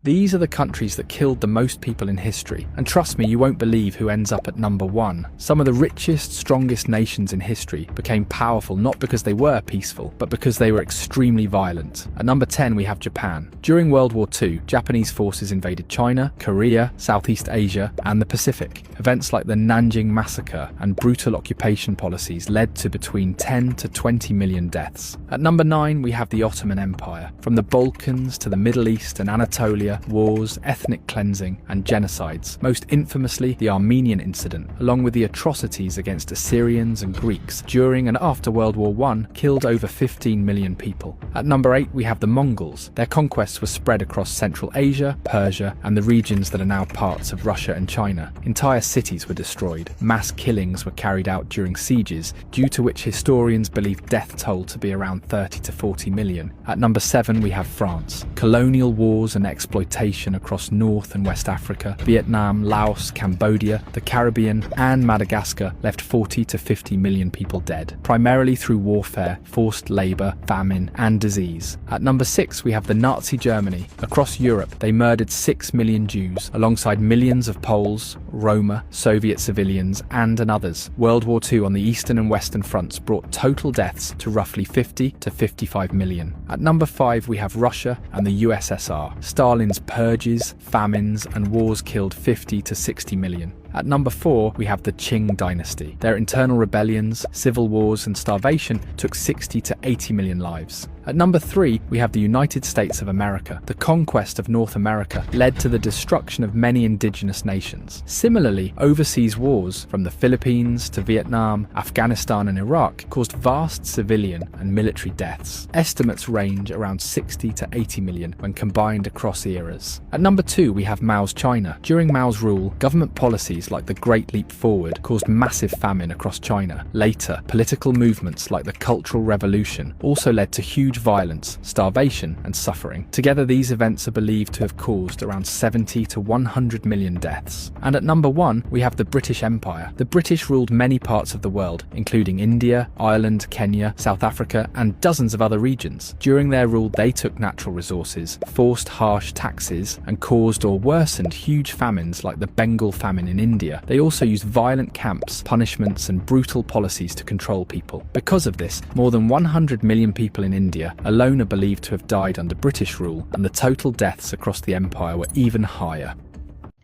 These are the countries that killed the most people in history, and trust me, you won't believe who ends up at number 1. Some of the richest, strongest nations in history became powerful not because they were peaceful, but because they were extremely violent. At number 10 we have Japan. During World War II, Japanese forces invaded China, Korea, Southeast Asia, and the Pacific. Events like the Nanjing Massacre and brutal occupation policies led to between 10 to 20 million deaths. At number 9 we have the Ottoman Empire. From the Balkans to the Middle East and Anatolia, Cambodia, wars, ethnic cleansing, and genocides, most infamously the Armenian incident, along with the atrocities against Assyrians and Greeks during and after World War I, killed over 15 million people. At number 8, we have the Mongols. Their conquests were spread across Central Asia, Persia, and the regions that are now parts of Russia and China. Entire cities were destroyed. Mass killings were carried out during sieges, due to which historians believe death toll to be around 30 to 40 million. At number 7, we have France. Colonial wars and exploitation across North and West Africa, Vietnam, Laos, Cambodia, the Caribbean, and Madagascar left 40 to 50 million people dead, primarily through warfare, forced labour, famine, and disease. At number 6, we have the Nazi Germany. Across Europe, they murdered 6 million Jews, alongside millions of Poles, Roma, Soviet civilians, and others. World War II on the Eastern and Western fronts brought total deaths to roughly 50 to 55 million. At number 5, we have Russia and the USSR. Stalin's purges, famines, and wars killed 50 to 60 million. At number 4, we have the Qing dynasty. Their internal rebellions, civil wars, and starvation took 60 to 80 million lives. At number 3, we have the United States of America. The conquest of North America led to the destruction of many indigenous nations. Similarly, overseas wars, from the Philippines to Vietnam, Afghanistan, and Iraq, caused vast civilian and military deaths. Estimates range around 60 to 80 million when combined across eras. At number 2, we have Mao's China. During Mao's rule, government policies like the Great Leap Forward caused massive famine across China. Later, political movements like the Cultural Revolution also led to huge violence, starvation, and suffering. Together, these events are believed to have caused around 70 to 100 million deaths. And at number 1, we have the British Empire. The British ruled many parts of the world, including India, Ireland, Kenya, South Africa, and dozens of other regions. During their rule, they took natural resources, forced harsh taxes, and caused or worsened huge famines like the Bengal famine in India. They also used violent camps, punishments, and brutal policies to control people. Because of this, more than 100 million people in India alone are believed to have died under British rule, and the total deaths across the empire were even higher.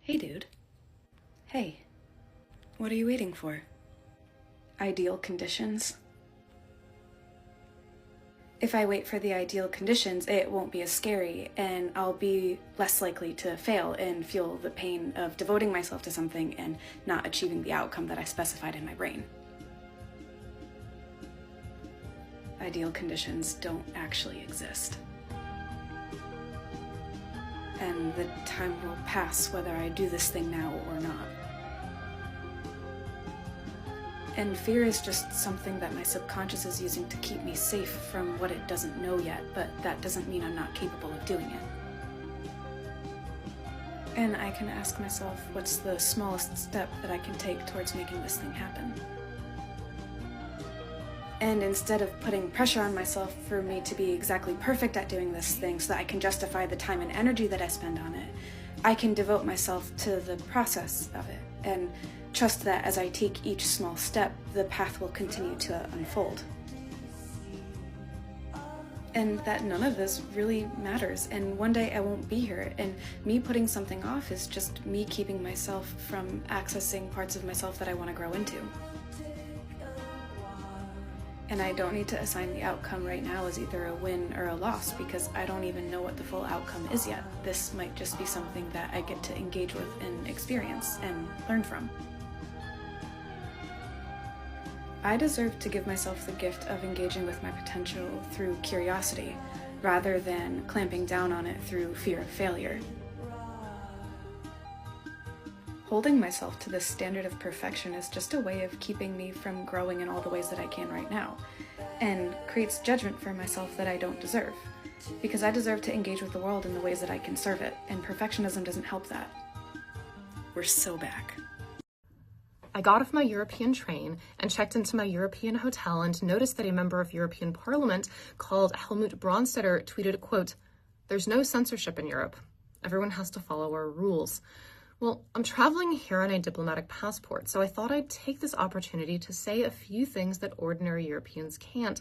Hey, dude. Hey. What are you waiting for? Ideal conditions? If I wait for the ideal conditions, it won't be as scary, and I'll be less likely to fail and feel the pain of devoting myself to something and not achieving the outcome that I specified in my brain. Ideal conditions don't actually exist. And the time will pass whether I do this thing now or not. And fear is just something that my subconscious is using to keep me safe from what it doesn't know yet, but that doesn't mean I'm not capable of doing it. And I can ask myself, what's the smallest step that I can take towards making this thing happen? And instead of putting pressure on myself for me to be exactly perfect at doing this thing so that I can justify the time and energy that I spend on it, I can devote myself to the process of it and trust that as I take each small step, the path will continue to unfold. And that none of this really matters, and one day I won't be here, and me putting something off is just me keeping myself from accessing parts of myself that I want to grow into. And I don't need to assign the outcome right now as either a win or a loss, because I don't even know what the full outcome is yet. This might just be something that I get to engage with and experience and learn from. I deserve to give myself the gift of engaging with my potential through curiosity, rather than clamping down on it through fear of failure. Holding myself to this standard of perfection is just a way of keeping me from growing in all the ways that I can right now, and creates judgment for myself that I don't deserve, because I deserve to engage with the world in the ways that I can serve it, and perfectionism doesn't help that. We're so back. I got off my European train and checked into my European hotel and noticed that a member of European Parliament called Helmut Brandstätter tweeted, quote, "There's no censorship in Europe. Everyone has to follow our rules." Well, I'm traveling here on a diplomatic passport, so I thought I'd take this opportunity to say a few things that ordinary Europeans can't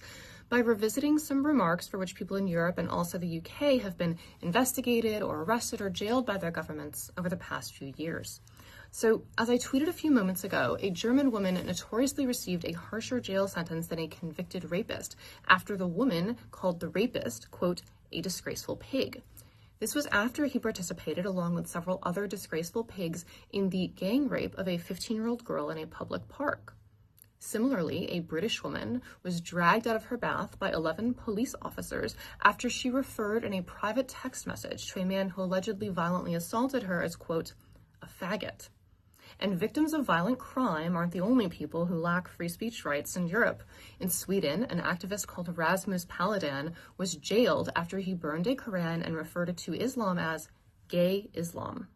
by revisiting some remarks for which people in Europe and also the UK have been investigated or arrested or jailed by their governments over the past few years. So, as I tweeted a few moments ago, a German woman notoriously received a harsher jail sentence than a convicted rapist after the woman called the rapist, quote, "a disgraceful pig." This was after he participated, along with several other disgraceful pigs, in the gang rape of a 15-year-old girl in a public park. Similarly, a British woman was dragged out of her bath by 11 police officers after she referred in a private text message to a man who allegedly violently assaulted her as, quote, a faggot. And victims of violent crime aren't the only people who lack free speech rights in Europe. In Sweden, an activist called Rasmus Paludan was jailed after he burned a Quran and referred to Islam as gay Islam.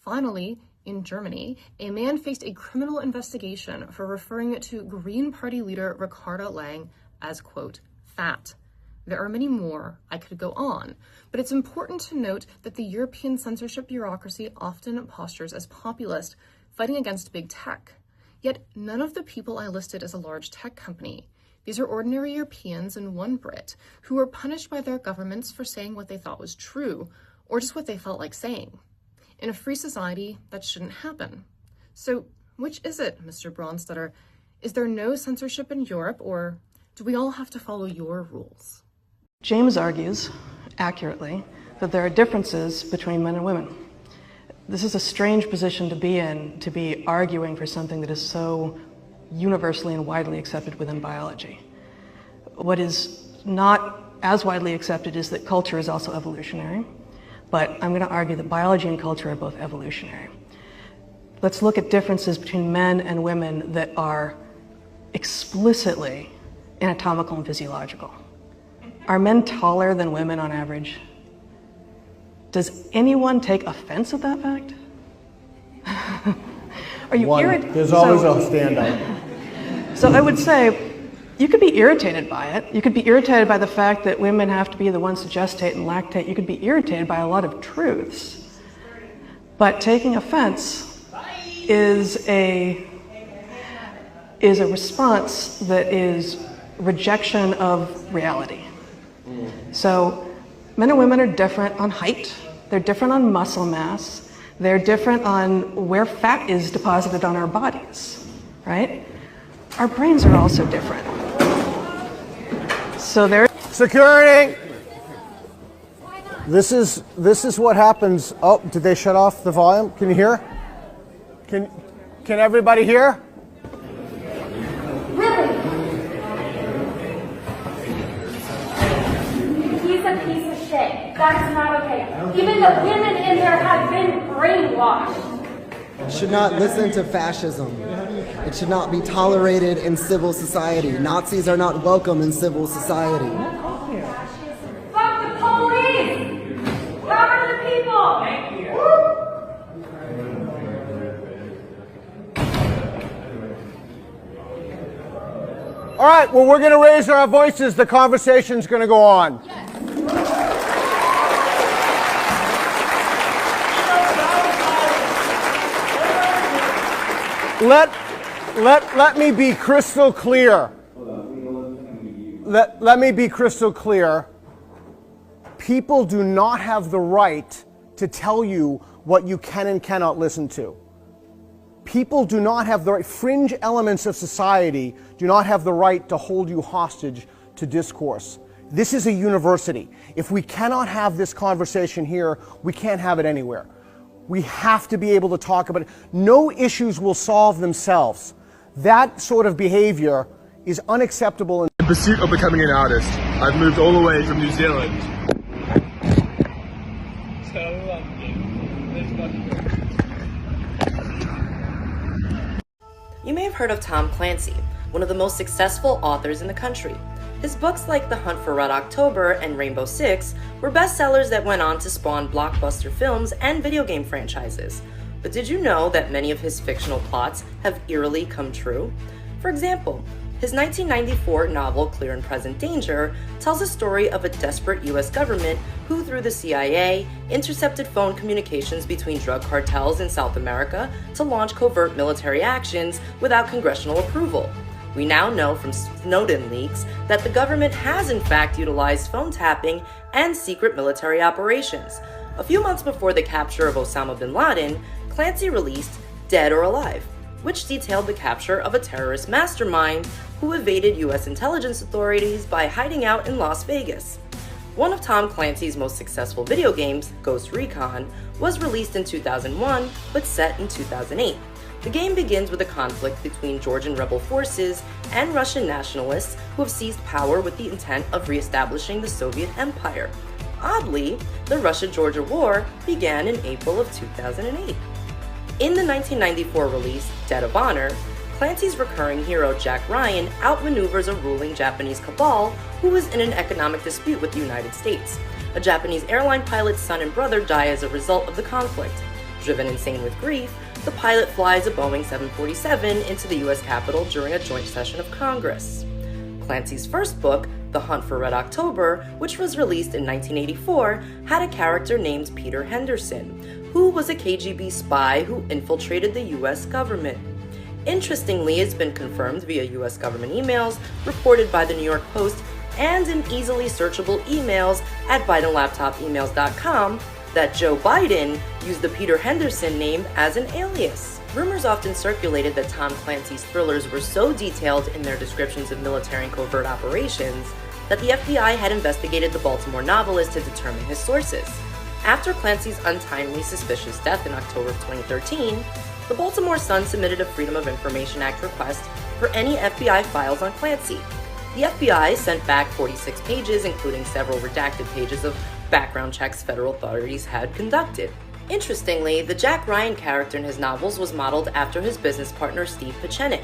Finally, in Germany, a man faced a criminal investigation for referring to Green Party leader Ricarda Lang as, quote, fat. There are many more. I could go on, but it's important to note that the European censorship bureaucracy often postures as populist, fighting against big tech. Yet none of the people I listed as a large tech company. These are ordinary Europeans and one Brit who were punished by their governments for saying what they thought was true, or just what they felt like saying. In a free society, that shouldn't happen. So which is it, Mr. Bronstetter? Is there no censorship in Europe, or do we all have to follow your rules? James argues, accurately, that there are differences between men and women. This is a strange position to be in, to be arguing for something that is so universally and widely accepted within biology. What is not as widely accepted is that culture is also evolutionary, but I'm going to argue that biology and culture are both evolutionary. Let's look at differences between men and women that are explicitly anatomical and physiological. Are men taller than women on average? Does anyone take offense at that fact? Are you irritated? There's always a standout. So I would say you could be irritated by it. You could be irritated by the fact that women have to be the ones to gestate and lactate. You could be irritated by a lot of truths. But taking offense is a response that is rejection of reality. So men and women are different on height, they're different on muscle mass, they're different on where fat is deposited on our bodies, right? Our brains are also different. So there. Security! This is what happens. Oh, did they shut off the volume? Can you hear? Can everybody hear? He's a piece of shit. That's not okay. Even the women in there have been brainwashed. Should not listen to fascism. It should not be tolerated in civil society. Nazis are not welcome in civil society. Fuck the police! Power to the people! Thank you. All right, well, we're going to raise our voices. The conversation's going to go on. Let me be crystal clear. Let me be crystal clear. People do not have the right to tell you what you can and cannot listen to. People do not have the right, fringe elements of society do not have the right to hold you hostage to discourse. This is a university. If we cannot have this conversation here, we can't have it anywhere. We have to be able to talk about it. No issues will solve themselves. That sort of behavior is unacceptable. In pursuit of becoming an artist, I've moved all the way from New Zealand. You may have heard of Tom Clancy, one of the most successful authors in the country. His books like The Hunt for Red October and Rainbow Six were bestsellers that went on to spawn blockbuster films and video game franchises. But did you know that many of his fictional plots have eerily come true? For example, his 1994 novel Clear and Present Danger tells a story of a desperate US government who, through the CIA, intercepted phone communications between drug cartels in South America to launch covert military actions without congressional approval. We now know from Snowden leaks that the government has in fact utilized phone tapping and secret military operations. A few months before the capture of Osama bin Laden, Clancy released Dead or Alive, which detailed the capture of a terrorist mastermind who evaded US intelligence authorities by hiding out in Las Vegas. One of Tom Clancy's most successful video games, Ghost Recon, was released in 2001 but set in 2008. The game begins with a conflict between Georgian rebel forces and Russian nationalists who have seized power with the intent of re-establishing the Soviet Empire. Oddly, the Russia-Georgia War began in April of 2008. In the 1994 release, Dead of Honor, Clancy's recurring hero Jack Ryan outmaneuvers a ruling Japanese cabal who is in an economic dispute with the United States. A Japanese airline pilot's son and brother die as a result of the conflict. Driven insane with grief, the pilot flies a Boeing 747 into the US Capitol during a joint session of Congress. Clancy's first book, The Hunt for Red October, which was released in 1984, had a character named Peter Henderson, who was a KGB spy who infiltrated the US government. Interestingly, it's been confirmed via US government emails, reported by the New York Post, and in easily searchable emails at BidenLaptopEmails.com that Joe Biden used the Peter Henderson name as an alias. Rumors often circulated that Tom Clancy's thrillers were so detailed in their descriptions of military and covert operations that the FBI had investigated the Baltimore novelist to determine his sources. After Clancy's untimely, suspicious death in October of 2013, the Baltimore Sun submitted a Freedom of Information Act request for any FBI files on Clancy. The FBI sent back 46 pages, including several redacted pages of background checks federal authorities had conducted. Interestingly, the Jack Ryan character in his novels was modeled after his business partner Steve Pieczenik.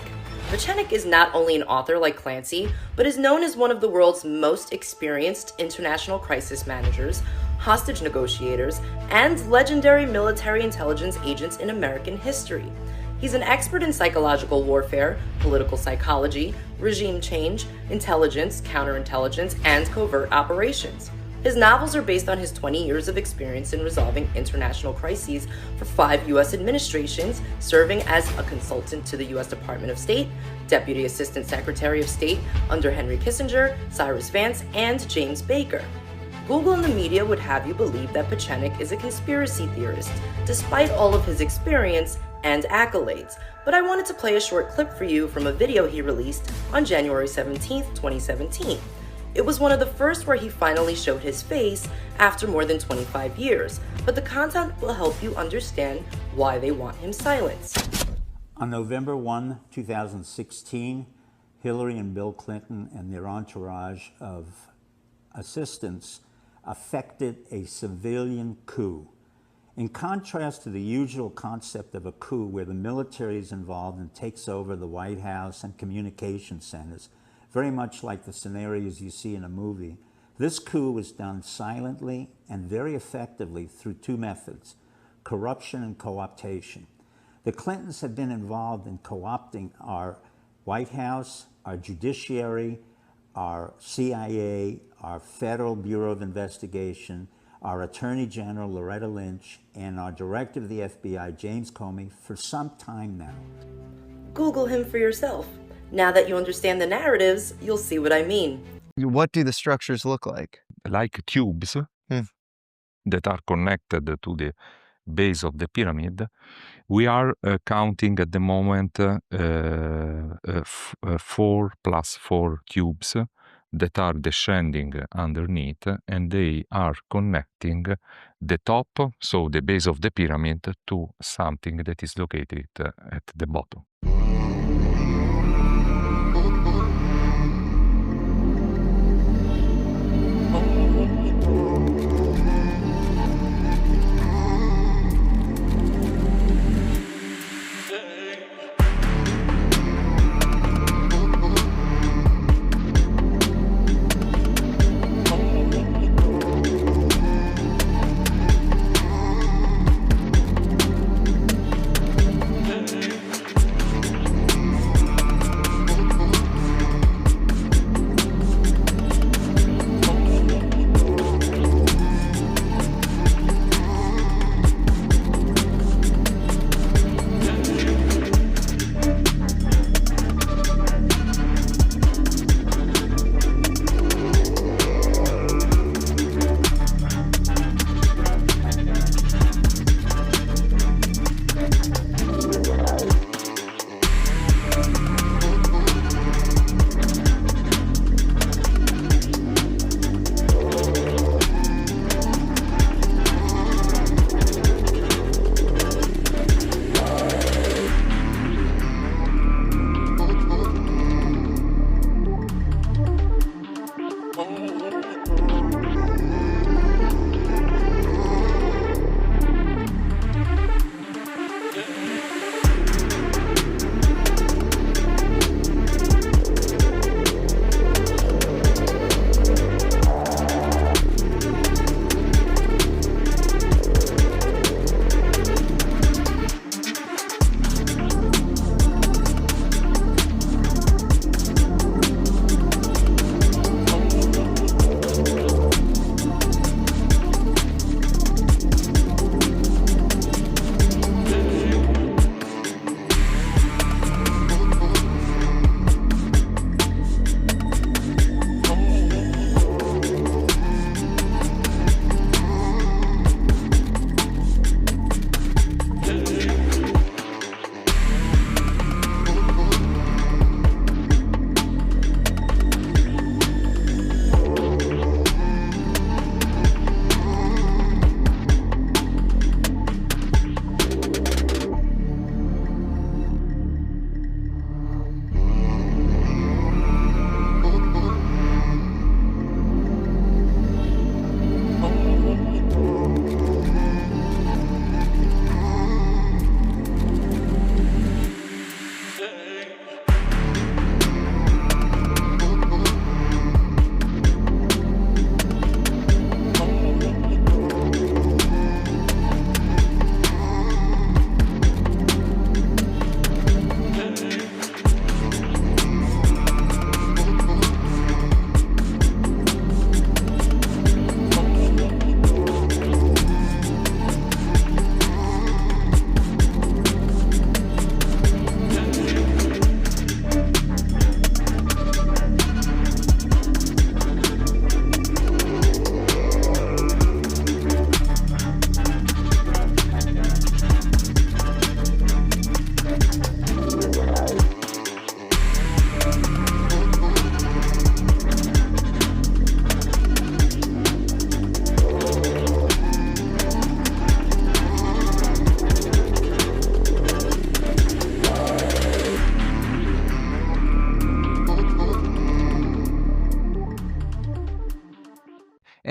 Pieczenik is not only an author like Clancy, but is known as one of the world's most experienced international crisis managers, hostage negotiators, and legendary military intelligence agents in American history. He's an expert in psychological warfare, political psychology, regime change, intelligence, counterintelligence, and covert operations. His novels are based on his 20 years of experience in resolving international crises for 5 U.S. administrations, serving as a consultant to the U.S. Department of State, Deputy Assistant Secretary of State under Henry Kissinger, Cyrus Vance, and James Baker. Google and the media would have you believe that Pieczenik is a conspiracy theorist, despite all of his experience and accolades. But I wanted to play a short clip for you from a video he released on January 17, 2017. It was one of the first where he finally showed his face after more than 25 years, but the content will help you understand why they want him silenced. On November 1, 2016, Hillary and Bill Clinton and their entourage of assistants effected a civilian coup. In contrast to the usual concept of a coup where the military is involved and takes over the White House and communication centers, very much like the scenarios you see in a movie, this coup was done silently and very effectively through 2 methods, corruption and co-optation. The Clintons have been involved in co-opting our White House, our judiciary, our CIA, our Federal Bureau of Investigation, our Attorney General Loretta Lynch, and our Director of the FBI, James Comey, for some time now. Google him for yourself. Now that you understand the narratives, you'll see what I mean. What do the structures look like? Like cubes that are connected to the base of the pyramid. We are counting at the moment 4 plus 4 cubes that are descending underneath, and they are connecting the top, so the base of the pyramid, to something that is located at the bottom.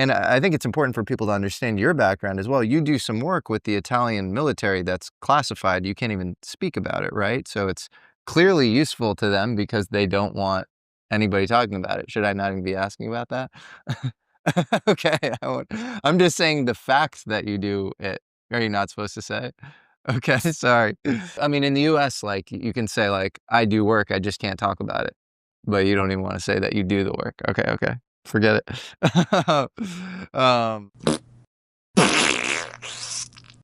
And I think it's important for people to understand your background as well. You do some work with the Italian military that's classified. You can't even speak about it, right? So it's clearly useful to them because they don't want anybody talking about it. Should I not even be asking about that? Okay, I'm just saying the fact that you do it. Are you not supposed to say it? Okay, sorry. I mean, in the US, like, you can say, like, I do work, I just can't talk about it. But you don't even want to say that you do the work. Okay, forget it.